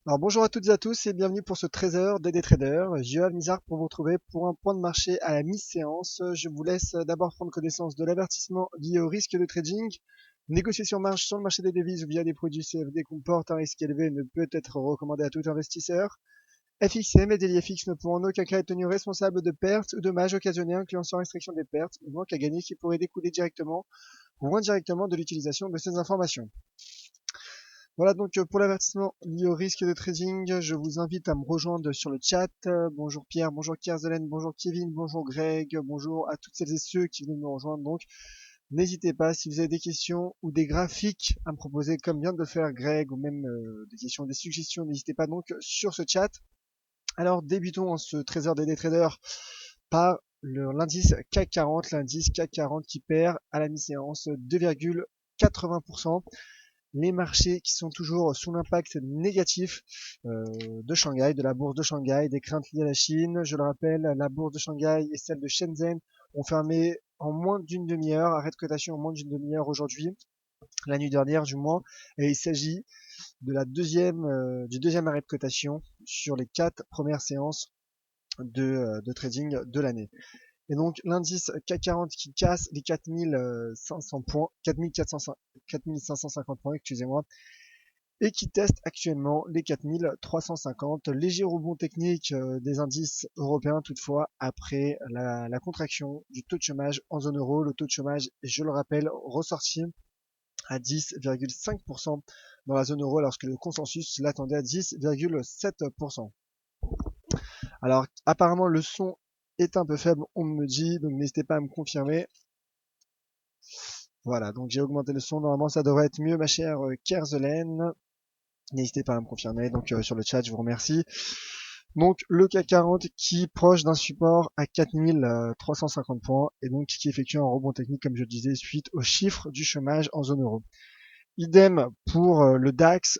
Alors bonjour à toutes et à tous et bienvenue pour ce 13h d'Aider Trader. Johan Nizar pour vous retrouver pour un point de marché à la mi-séance. Je vous laisse d'abord prendre connaissance de l'avertissement lié au risque de trading. Négocier sur marge sur le marché des devises ou via des produits CFD comporte un risque élevé et ne peut être recommandé à tout investisseur. FXM et Daily FX ne pourront en aucun cas être tenus responsables de pertes ou dommages occasionnés incluant sans restriction des pertes ou manque à gagner qui pourraient découler directement ou indirectement de l'utilisation de ces informations. Voilà donc pour l'avertissement lié au risque de trading, je vous invite à me rejoindre sur le chat. Bonjour Pierre, bonjour Kerzelen, bonjour Kevin, bonjour Greg, bonjour à toutes celles et ceux qui viennent me rejoindre. Donc n'hésitez pas si vous avez des questions ou des graphiques à me proposer comme vient de le faire Greg ou même des questions, des suggestions, n'hésitez pas donc sur ce chat. Alors débutons en ce trésor des traders par l'indice CAC 40, l'indice CAC 40 qui perd à la mi-séance 2,80%. Les marchés qui sont toujours sous l'impact négatif de Shanghai, de la bourse de Shanghai, des craintes liées à la Chine. Je le rappelle, la bourse de Shanghai et celle de Shenzhen ont fermé en moins d'une demi-heure, arrêt de cotation en moins d'une demi-heure aujourd'hui, la nuit dernière du moins, et il s'agit de du deuxième arrêt de cotation sur les 4 premières séances de trading de l'année. Et donc l'indice CAC 40 qui casse les 4500 points, 4550 points, excusez-moi, et qui teste actuellement les 4350. Léger rebond technique des indices européens toutefois après la contraction du taux de chômage en zone euro. Le taux de chômage, je le rappelle, ressorti à 10,5% dans la zone euro lorsque le consensus l'attendait à 10,7%. Alors apparemment le son est un peu faible, on me dit, donc n'hésitez pas à me confirmer. Voilà, donc j'ai augmenté le son, normalement ça devrait être mieux ma chère Kerzelen. N'hésitez pas à me confirmer, donc sur le chat je vous remercie. Donc le CAC 40 qui est proche d'un support à 4350 points et donc qui effectue un rebond technique comme je le disais suite aux chiffres du chômage en zone euro. Idem pour le DAX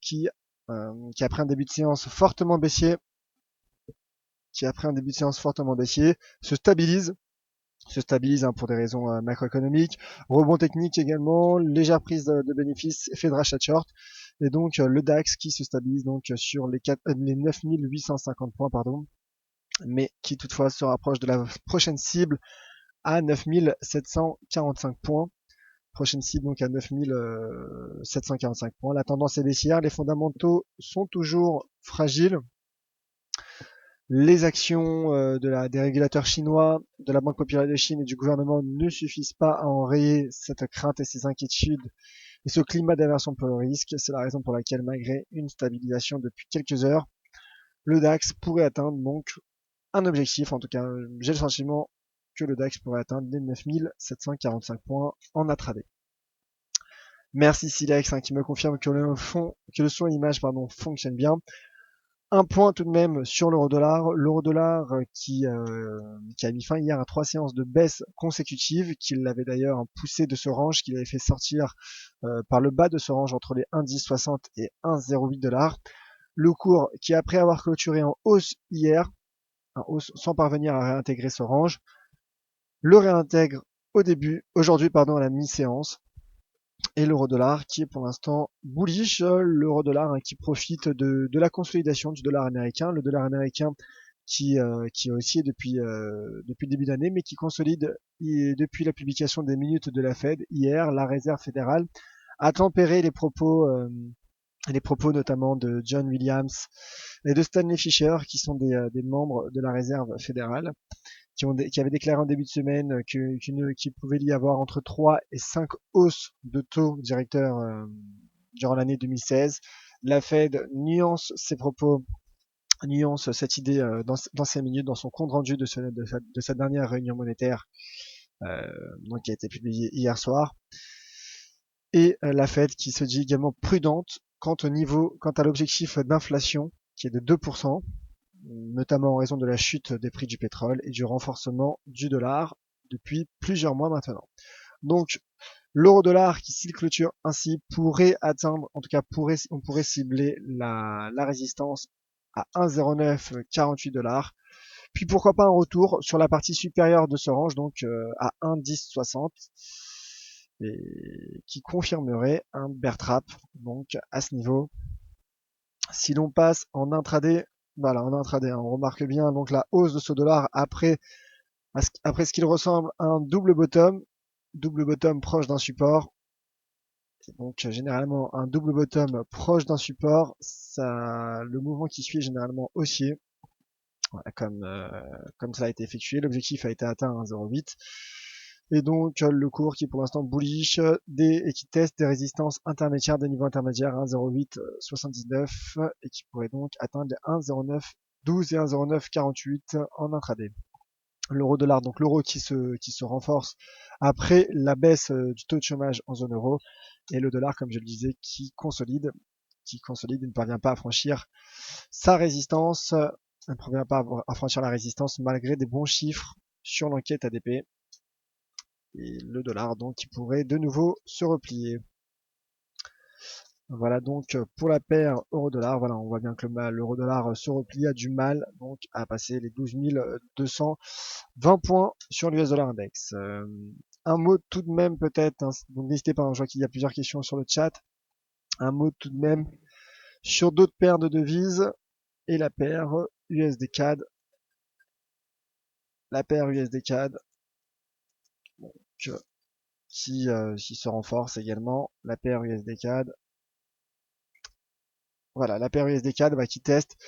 qui après un début de séance fortement baissier, se stabilise pour des raisons macroéconomiques, rebond technique également, légère prise de bénéfices, effet de rachat short, et donc le DAX qui se stabilise donc sur les 9850 points, pardon, mais qui toutefois se rapproche de la prochaine cible à 9745 points. Prochaine cible donc à 9745 points. La tendance est baissière, les fondamentaux sont toujours fragiles. Les actions des régulateurs chinois, de la Banque populaire de Chine et du gouvernement ne suffisent pas à enrayer cette crainte et ces inquiétudes et ce climat d'aversion pour le risque. C'est la raison pour laquelle, malgré une stabilisation depuis quelques heures, le DAX pourrait atteindre donc un objectif. En tout cas, j'ai le sentiment que le DAX pourrait atteindre les 9745 points en intraday. Merci Silex qui me confirme que le son et l'image fonctionnent bien. Un point tout de même sur l'euro-dollar. L'euro-dollar qui a mis fin hier à 3 séances de baisse consécutives, qui l'avait d'ailleurs poussé de ce range, qu'il avait fait sortir par le bas de ce range entre les 1,1060 et 1,08 $. Le cours qui, après avoir clôturé en hausse hier, en hausse sans parvenir à réintégrer ce range, le réintègre aujourd'hui à la mi-séance. Et l'euro-dollar qui est pour l'instant bullish, l'euro-dollar qui profite de la consolidation du dollar américain, le dollar américain qui est haussier depuis le début d'année, mais qui consolide depuis la publication des minutes de la Fed hier. La Réserve fédérale a tempéré les propos notamment de John Williams et de Stanley Fischer, qui sont des membres de la Réserve fédérale, qui avaient déclaré en début de semaine qu'il pouvait y avoir entre 3 et 5 hausses de taux directeurs durant l'année 2016. La Fed nuance ses propos, nuance cette idée dans 5 minutes dans son compte rendu de sa dernière réunion monétaire donc qui a été publié hier soir. Et la Fed qui se dit également prudente quant à l'objectif d'inflation qui est de 2%, notamment en raison de la chute des prix du pétrole et du renforcement du dollar depuis plusieurs mois maintenant. Donc, l'euro-dollar qui, s'il clôture ainsi, pourrait atteindre, en tout cas, on pourrait cibler la résistance à 1,0948 $. Puis pourquoi pas un retour sur la partie supérieure de ce range, donc à 1,1060, et qui confirmerait un bear trap, donc à ce niveau Si l'on passe en intraday, voilà, en intraday, hein, on remarque bien donc la hausse de ce dollar après ce qu'il ressemble à un double bottom proche d'un support. Donc généralement un double bottom proche d'un support, ça, le mouvement qui suit est généralement haussier, voilà, comme ça a été effectué. L'objectif a été atteint à 1,08. Et donc le cours qui est pour l'instant bullish et qui teste des résistances intermédiaires, des niveaux intermédiaires à 1,0879 et qui pourrait donc atteindre les 1,0912 et 1,0948 en intraday. L'euro dollar, donc l'euro qui se renforce après la baisse du taux de chômage en zone euro, et le dollar, comme je le disais, qui consolide et ne parvient pas à franchir sa résistance, ne parvient pas à franchir la résistance malgré des bons chiffres sur l'enquête ADP. Et le dollar donc qui pourrait de nouveau se replier. Voilà donc pour la paire euro-dollar, voilà, on voit bien que l'euro-dollar se replie, a du mal donc à passer les 12 220 points sur l'US dollar index. Un mot tout de même peut-être, hein, donc n'hésitez pas, hein, je vois qu'il y a plusieurs questions sur le chat. Un mot tout de même sur d'autres paires de devises et la paire USD CAD. La paire USD CAD donc, qui se renforce également. La paire USD CAD. Voilà, la paire USD CAD qui teste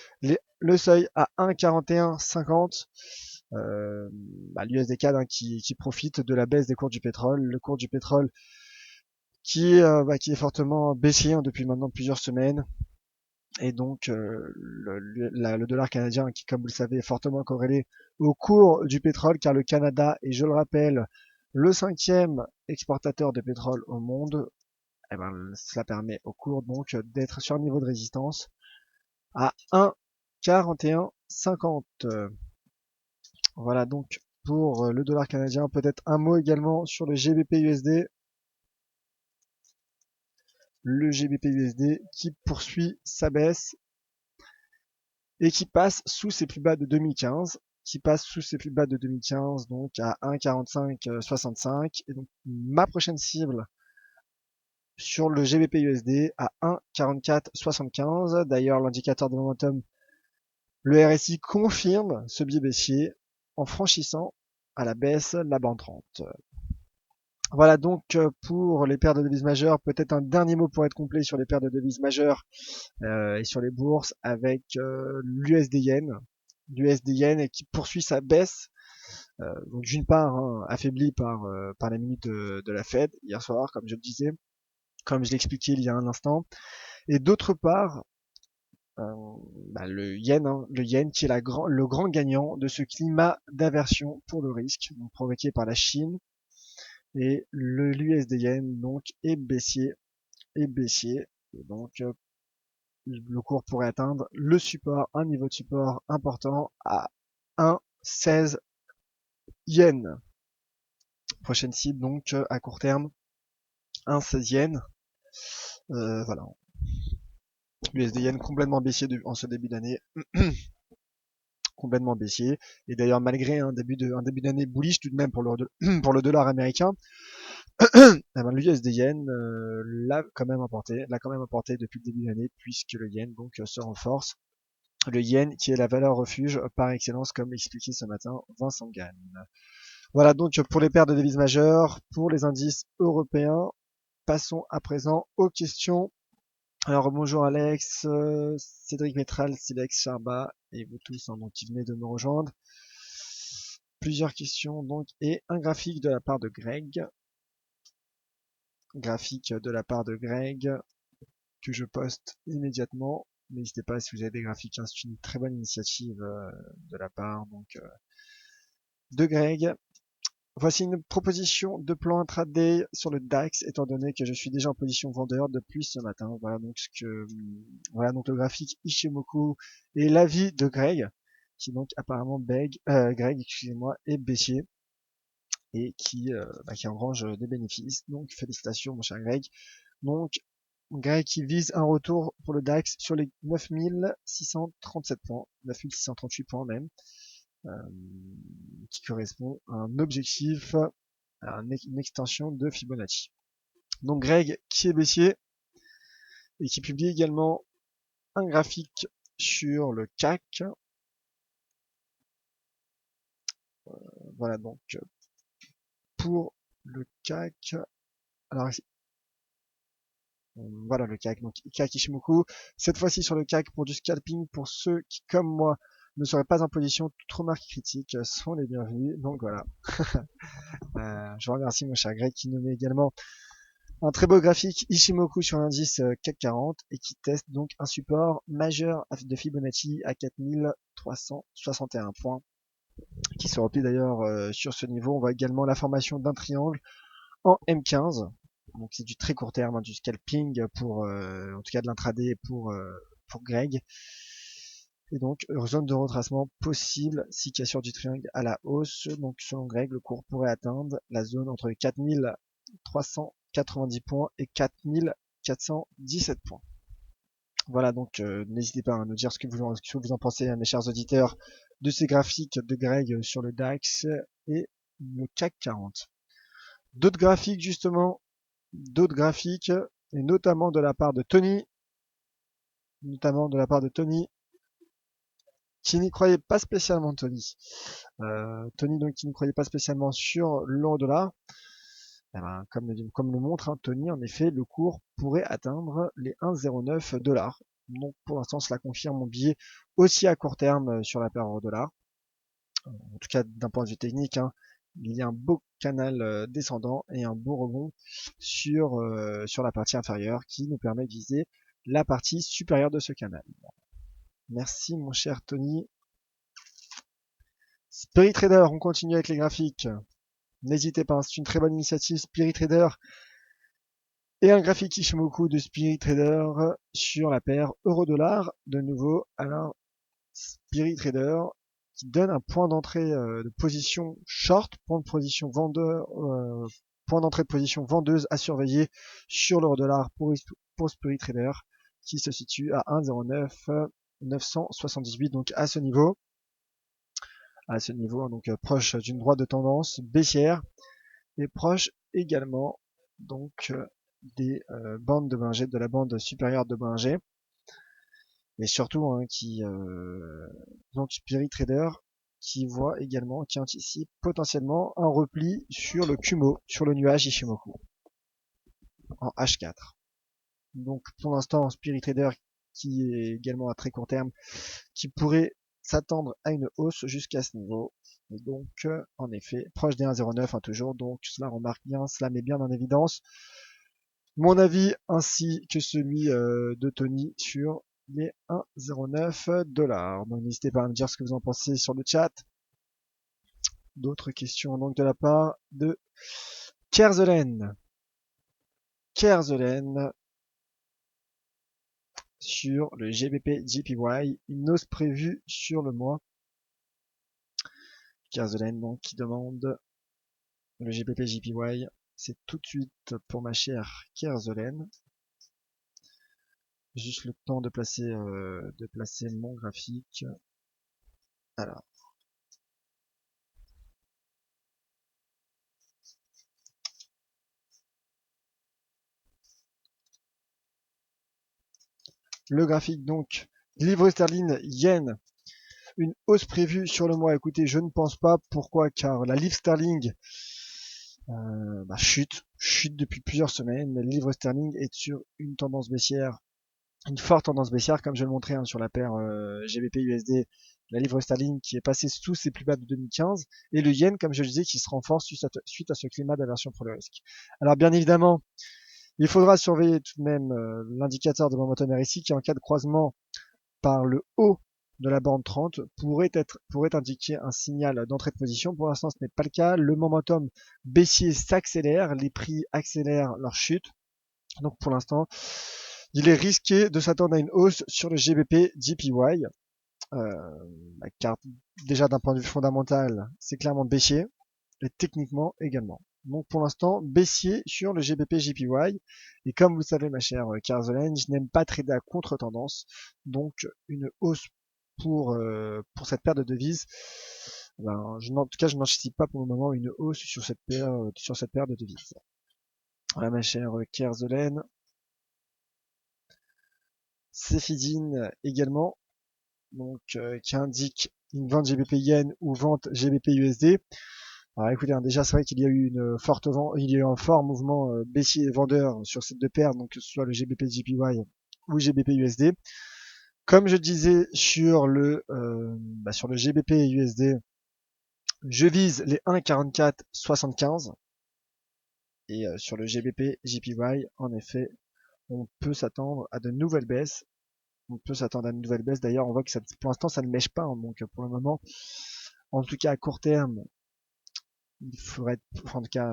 le seuil à 1,4150. L'USD CAD qui profite de la baisse des cours du pétrole. Le cours du pétrole qui est fortement baissier depuis maintenant plusieurs semaines. Et donc le dollar canadien qui, comme vous le savez, est fortement corrélé au cours du pétrole, car le Canada est, je le rappelle, le 5e exportateur de pétrole au monde. Et cela permet au cours donc d'être sur un niveau de résistance à 1,4150. Voilà donc pour le dollar canadien. Peut-être un mot également sur le GBP USD. Le GBP USD qui poursuit sa baisse et qui passe sous ses plus bas de 2015. Donc à 1,4565. Et donc ma prochaine cible sur le GBP USD à 1,4475. D'ailleurs, l'indicateur de momentum, le RSI, confirme ce biais baissier en franchissant à la baisse la bande 30. Voilà donc pour les paires de devises majeures. Peut-être un dernier mot pour être complet sur les paires de devises majeures et sur les bourses avec l'USD Yen. L'USD Yen qui poursuit sa baisse. Donc d'une part, hein, affaibli par les minutes de la Fed hier soir, comme je le disais, comme je l'expliquais il y a un instant. Et d'autre part, le yen qui est le grand gagnant de ce climat d'aversion pour le risque provoqué par la Chine. Et l'USD Yen donc est baissier. Et donc le cours pourrait atteindre un niveau de support important à 1,16 yen. Prochaine cible donc à court terme 1,16 yen. Voilà. USD Yen complètement baissier en ce début d'année. Complètement baissier. Et d'ailleurs, malgré un début d'année bullish tout de même pour pour le dollar américain, l'USD Yen l'a quand même emporté depuis le début d'année, puisque le Yen donc se renforce. Le Yen qui est la valeur refuge par excellence, comme expliqué ce matin Vincent Gann. Voilà donc pour les paires de devises majeures, pour les indices européens. Passons à présent aux questions. Alors bonjour Alex, Cédric Métral, Silex, Charba et vous tous donc, qui venez de me rejoindre. Plusieurs questions donc et un graphique de la part de Greg. Graphique de la part de Greg que je poste immédiatement. N'hésitez pas si vous avez des graphiques, hein, c'est une très bonne initiative de la part donc de Greg. Voici une proposition de plan intraday sur le DAX, étant donné que je suis déjà en position vendeur depuis ce matin. Voilà donc le graphique Ishimoku et l'avis de Greg, qui donc apparemment Greg, excusez-moi, est baissier et qui engrange des bénéfices. Donc félicitations mon cher Greg. Donc Greg qui vise un retour pour le DAX sur les 9637 points, 9638 points même. Qui correspond à un objectif, à une extension de Fibonacci. Donc Greg qui est baissier et qui publie également un graphique sur le CAC. Voilà donc pour le CAC. Alors voilà le CAC, donc CAC Ishimoku. Cette fois-ci sur le CAC pour du scalping, pour ceux qui, comme moi, ne seraient pas en position, toute remarque critique sont les bienvenus. Donc voilà. Je vous remercie mon cher Greg qui nous met également un très beau graphique Ishimoku sur l'indice CAC 40 et qui teste donc un support majeur de Fibonacci à 4361 points qui se replie d'ailleurs sur ce niveau. On voit également la formation d'un triangle en M15. Donc c'est du très court terme, hein, du scalping pour en tout cas de l'intraday pour Greg. Et donc zone de retracement possible si cassure du triangle à la hausse. Donc selon Greg, le cours pourrait atteindre la zone entre 4390 points et 4417 points. Voilà, donc n'hésitez pas à nous dire ce que vous en pensez, mes chers auditeurs, de ces graphiques de Greg sur le DAX et le CAC 40. D'autres graphiques justement, et notamment de la part de Tony, qui n'y croyait pas spécialement, Tony. Tony donc qui n'y croyait pas spécialement sur l'euro-dollar. Eh ben, comme le montre hein, Tony, en effet, le cours pourrait atteindre les 1,09 $. Donc pour l'instant, cela confirme mon billet aussi à court terme sur la paire euro-dollar. En tout cas, d'un point de vue technique, hein, il y a un beau canal descendant et un beau rebond sur la partie inférieure qui nous permet de viser la partie supérieure de ce canal. Merci mon cher Tony. Spirit Trader, on continue avec les graphiques. N'hésitez pas, c'est une très bonne initiative Spirit Trader. Et un graphique Ishimoku de Spirit Trader sur la paire euro-dollar. De nouveau, alors Spirit Trader qui donne un point d'entrée de position short, point d'entrée de position vendeuse à surveiller sur l'euro-dollar pour Spirit Trader qui se situe à 1,09 978, donc à ce niveau, donc proche d'une droite de tendance baissière et proche également donc des bandes de Bollinger, de la bande supérieure de Bollinger, et surtout hein, donc Spirit Trader qui voit également, qui anticipe potentiellement un repli sur le Kumo, sur le nuage Ishimoku en H4. Donc pour l'instant Spirit Trader qui est également à très court terme, qui pourrait s'attendre à une hausse jusqu'à ce niveau. Et donc, en effet, proche des 1,09 hein, toujours. Donc, cela remarque bien, cela met bien en évidence mon avis ainsi que celui de Tony sur les 1,09 $. Donc, n'hésitez pas à me dire ce que vous en pensez sur le chat. D'autres questions donc de la part de Kerzelen. Sur le GBP JPY, une hausse prévue sur le mois. Kerzelen donc qui demande le GBP JPY, c'est tout de suite pour ma chère Kerzelen. Juste le temps de placer mon graphique. Alors. Le graphique donc, livre sterling, yen, une hausse prévue sur le mois. Écoutez, je ne pense pas. Pourquoi? Car la livre sterling chute depuis plusieurs semaines. Le livre sterling est sur une tendance baissière, une forte tendance baissière, comme je le montrais hein, sur la paire GBP USD, la livre sterling qui est passée sous ses plus bas de 2015, et le yen, comme je le disais, qui se renforce suite à ce climat d'aversion pour le risque. Alors bien évidemment, il faudra surveiller tout de même l'indicateur de momentum RSI qui, en cas de croisement par le haut de la bande 30, pourrait indiquer un signal d'entrée de position. Pour l'instant, ce n'est pas le cas. Le momentum baissier s'accélère, les prix accélèrent leur chute. Donc pour l'instant, il est risqué de s'attendre à une hausse sur le GBP JPY, car déjà d'un point de vue fondamental, c'est clairement baissier, et techniquement également. Donc pour l'instant, baissier sur le GBP JPY. Et comme vous le savez, ma chère Kerzelen, je n'aime pas trader à contre-tendance. Donc une hausse pour cette paire de devises, en tout cas, je n'anticipe pas pour le moment une hausse sur cette paire de devises. Voilà, ma chère Kerzelen. Cefidine également, donc qui indique une vente GBP yen ou vente GBP USD. Alors écoutez, hein, déjà c'est vrai qu'il y a eu une forte vente, il y a eu un fort mouvement baissier vendeur sur ces deux paires, donc que ce soit le GBP JPY ou GBP USD. Comme je disais sur sur le GBP USD, je vise les 1,4475 et sur le GBP JPY, en effet, on peut s'attendre à de nouvelles baisses. On peut s'attendre à une nouvelle baisse. D'ailleurs, on voit que ça, pour l'instant, ça ne lèche pas. Hein, donc, pour le moment, en tout cas à court terme, il faudrait, en tout cas,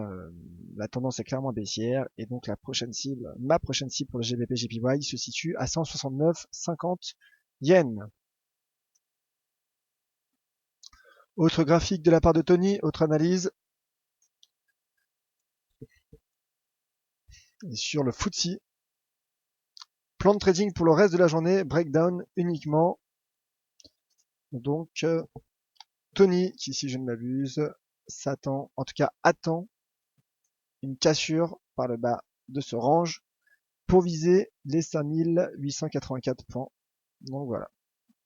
la tendance est clairement baissière. Et donc, ma prochaine cible pour le GBP JPY se situe à 169,50 yens. Autre graphique de la part de Tony, autre analyse. Et sur le FTSE, plan de trading pour le reste de la journée, breakdown uniquement. Donc, Tony, qui si je ne m'abuse, s'attend, en tout cas attend une cassure par le bas de ce range pour viser les 5884 points. Donc voilà,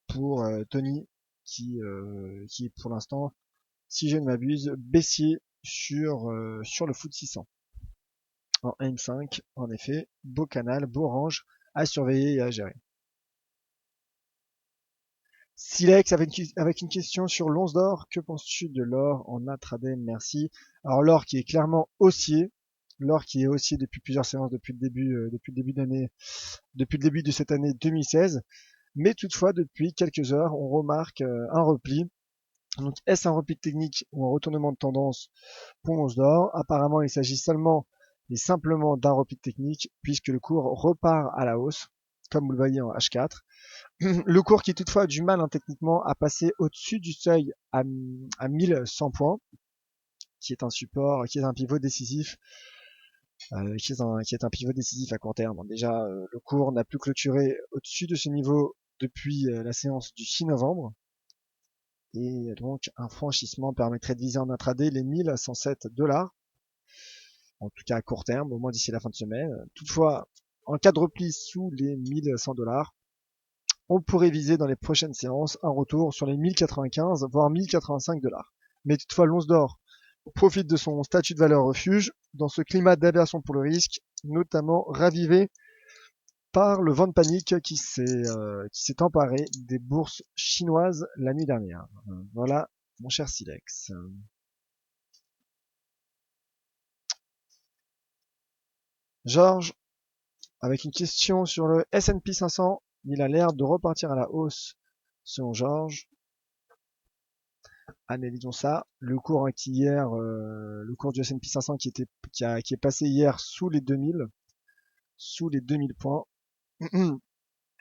pour Tony, qui est pour l'instant, si je ne m'abuse, baissier sur le FTSE 600. En M5, en effet, beau canal, beau range à surveiller et à gérer. Silex avec une question sur l'once d'or. Que penses-tu de l'or en intraday? Merci. Alors l'or qui est clairement haussier. L'or qui est haussier depuis plusieurs séances, depuis le début d'année, depuis le début de cette année 2016. Mais toutefois, depuis quelques heures, on remarque un repli. Donc est-ce un repli technique ou un retournement de tendance pour l'once d'or? Apparemment, il s'agit seulement et simplement d'un repli technique puisque le cours repart à la hausse, comme vous le voyez en H4. Le cours qui toutefois a du mal techniquement à passer au-dessus du seuil à 1100 points, qui est un support, qui est un pivot décisif, qui est un pivot décisif à court terme. Déjà, le cours n'a plus clôturé au-dessus de ce niveau depuis la séance du 6 novembre. Et donc, un franchissement permettrait de viser en intraday les 1107 $. En tout cas à court terme, au moins d'ici la fin de semaine. Toutefois, en cas de repli sous les 1100 $, on pourrait viser dans les prochaines séances un retour sur les 1095 voire 1085 $. Mais toutefois, l'once d'or profite de son statut de valeur refuge dans ce climat d'aversion pour le risque, notamment ravivé par le vent de panique qui s'est emparé des bourses chinoises la nuit dernière. Voilà, mon cher Silex. Georges, avec une question sur le S&P 500, il a l'air de repartir à la hausse selon Georges. Analysons ça. Le cours qui hier, le cours du S&P 500 qui est passé hier sous les 2000 points.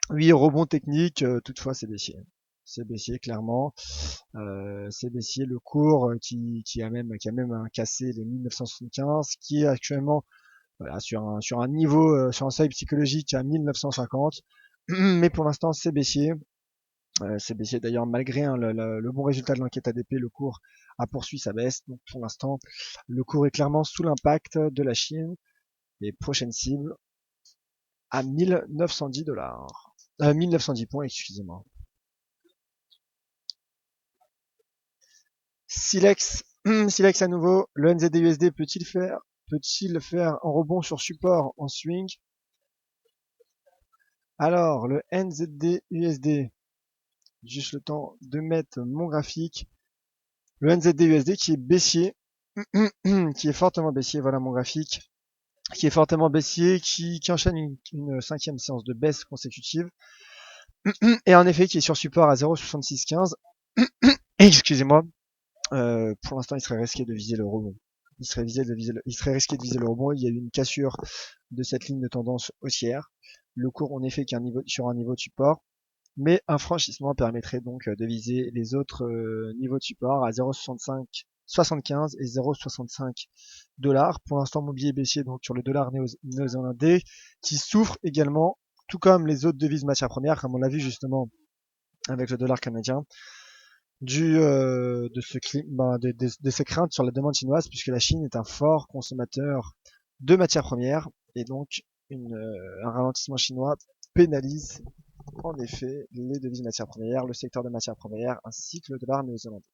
Oui, rebond technique, toutefois c'est baissier. C'est baissier clairement. C'est baissier le cours qui a même cassé les 1975, qui est actuellement voilà, sur un niveau, sur un seuil psychologique à 1950. Mais pour l'instant c'est baissier. C'est baissier d'ailleurs malgré le bon résultat de l'enquête ADP, le cours a poursuivi sa baisse. Donc pour l'instant, le cours est clairement sous l'impact de la Chine. Les prochaines cibles à 1910 $. 1910 points, excusez-moi. Silex, Silex à nouveau. Le NZD-USD peut-il faire un rebond sur support en swing? Alors, le NZD-USD, juste le temps de mettre mon graphique. Le NZD-USD qui est baissier, qui est fortement baissier, voilà mon graphique, qui est fortement baissier, qui enchaîne une cinquième séance de baisse consécutive, et en effet qui est sur support à 0,6615. Excusez-moi, pour l'instant il serait risqué de viser le rebond. Il serait risqué de viser le rebond. Il y a eu une cassure de cette ligne de tendance haussière. Le cours en effet qui est sur un niveau de support, mais un franchissement permettrait donc de viser les autres niveaux de support à 0,75 et 0,65 $. Pour l'instant, mobilier baissier donc sur le dollar néo-zélandais qui souffre également, tout comme les autres devises matières premières, comme on l'a vu justement avec le dollar canadien, de ces craintes sur la demande chinoise, puisque la Chine est un fort consommateur de matières premières et donc un ralentissement chinois pénalise en effet les devises matières premières, le secteur des matières premières ainsi que le dollar néo-zélandais.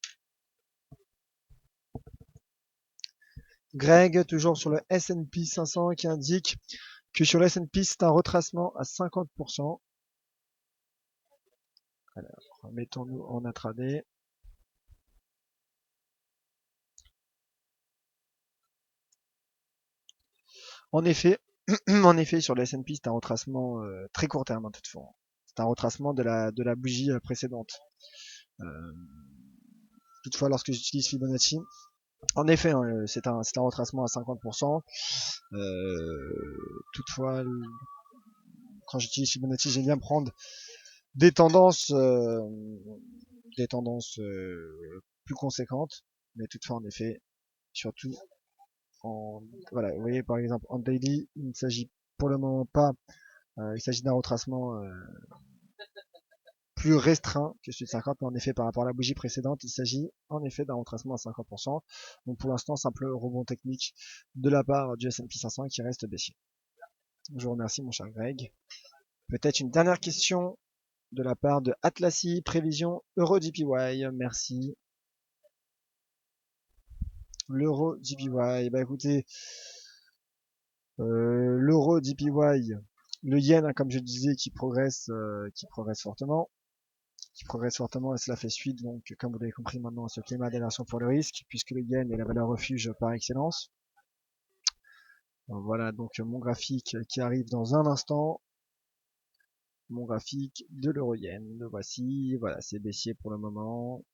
Greg, toujours sur le S&P 500, qui indique que sur le S&P, c'est un retracement à 50%. Alors, mettons-nous en intraday. En effet, sur le S&P, c'est un retracement très court terme, hein, toutefois. C'est un retracement de la bougie précédente. Toutefois, lorsque j'utilise Fibonacci, en effet, hein, c'est un retracement à 50%. Toutefois, quand j'utilise Fibonacci, j'aime bien prendre des tendances, plus conséquentes. Mais toutefois, en effet, surtout voilà, vous voyez par exemple en daily, il ne s'agit pour le moment pas, il s'agit d'un retracement plus restreint que celui de 50, mais en effet par rapport à la bougie précédente, il s'agit en effet d'un retracement à 50%. Donc pour l'instant, simple rebond technique de la part du S&P 500 qui reste baissier. Je vous remercie mon cher Greg. Peut-être une dernière question de la part de Atlassi, prévision Euro JPY, merci. L'Euro JPY, bah écoutez, l'Euro JPY, le yen, hein, comme je disais, qui progresse fortement. Et cela fait suite, donc, comme vous l'avez compris maintenant, à ce climat d'aversion pour le risque, puisque le yen est la valeur refuge par excellence. Donc, voilà, donc, mon graphique qui arrive dans un instant. Mon graphique de l'euro-yen, le voici. Voilà, c'est baissier pour le moment.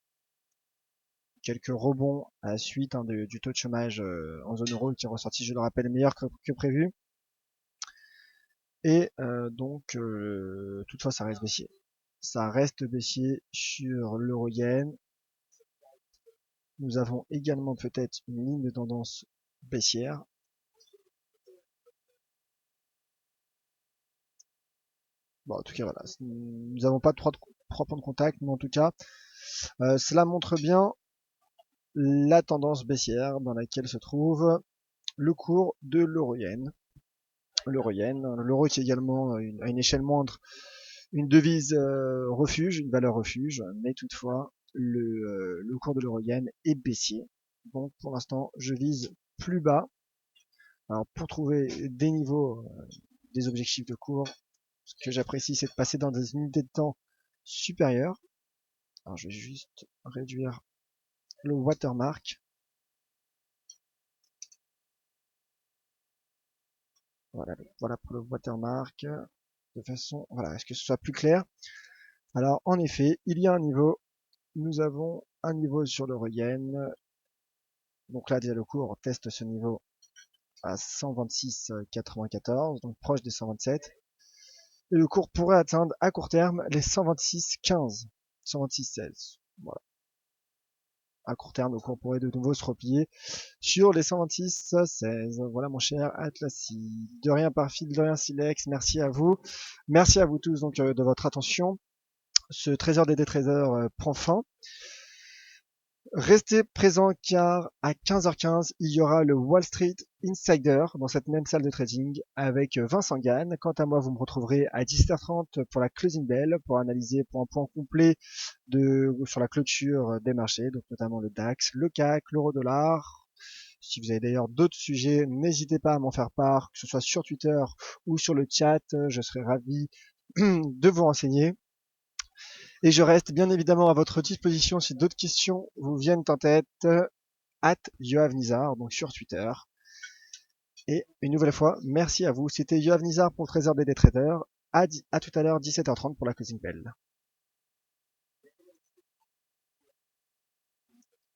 Quelques rebonds à la suite, hein, du taux de chômage en zone euro qui est ressorti, je le rappelle, meilleur que prévu. Et donc, toutefois, ça reste baissier. Ça reste baissier sur l'euro-yen. Nous avons également peut-être une ligne de tendance baissière. Bon, en tout cas, voilà. Nous n'avons pas trois points de contact, mais en tout cas, cela montre bien la tendance baissière dans laquelle se trouve le cours de l'euro-yen. L'euro qui est également à une échelle moindre une devise refuge, une valeur refuge, mais toutefois le cours de l'euro-yen est baissier. Donc pour l'instant, je vise plus bas. Alors pour trouver des niveaux, des objectifs de cours, ce que j'apprécie, c'est de passer dans des unités de temps supérieures. Alors je vais juste réduire le watermark. Voilà pour le watermark. De façon, voilà, est-ce que ce soit plus clair? Alors en effet, il y a un niveau. Nous avons un niveau sur l'euro-yen. Donc là, déjà le cours teste ce niveau à 126,94, donc proche des 127. Et le cours pourrait atteindre à court terme les 126,15, 126,16. Voilà. À court terme, le cours pourrait de nouveau se replier sur les 126,16. Voilà mon cher Atlassi. De rien par fil, de rien Silex. Merci à vous. Merci à vous tous donc de votre attention. Ce trésor des trésors prend fin. Restez présents car à 15h15, il y aura le Wall Street Insider dans cette même salle de trading avec Vincent Gann. Quant à moi, vous me retrouverez à 17h30 pour la closing bell pour analyser pour un point complet sur la clôture des marchés, donc notamment le DAX, le CAC, l'euro-dollar. Si vous avez d'ailleurs d'autres sujets, n'hésitez pas à m'en faire part, que ce soit sur Twitter ou sur le chat, je serai ravi de vous renseigner. Et je reste bien évidemment à votre disposition si d'autres questions vous viennent en tête, @yoavnizar, donc sur Twitter. Et une nouvelle fois, merci à vous. C'était Yoav Nizar pour le Trésor des Traders. À tout à l'heure, 17h30 pour la closing bell.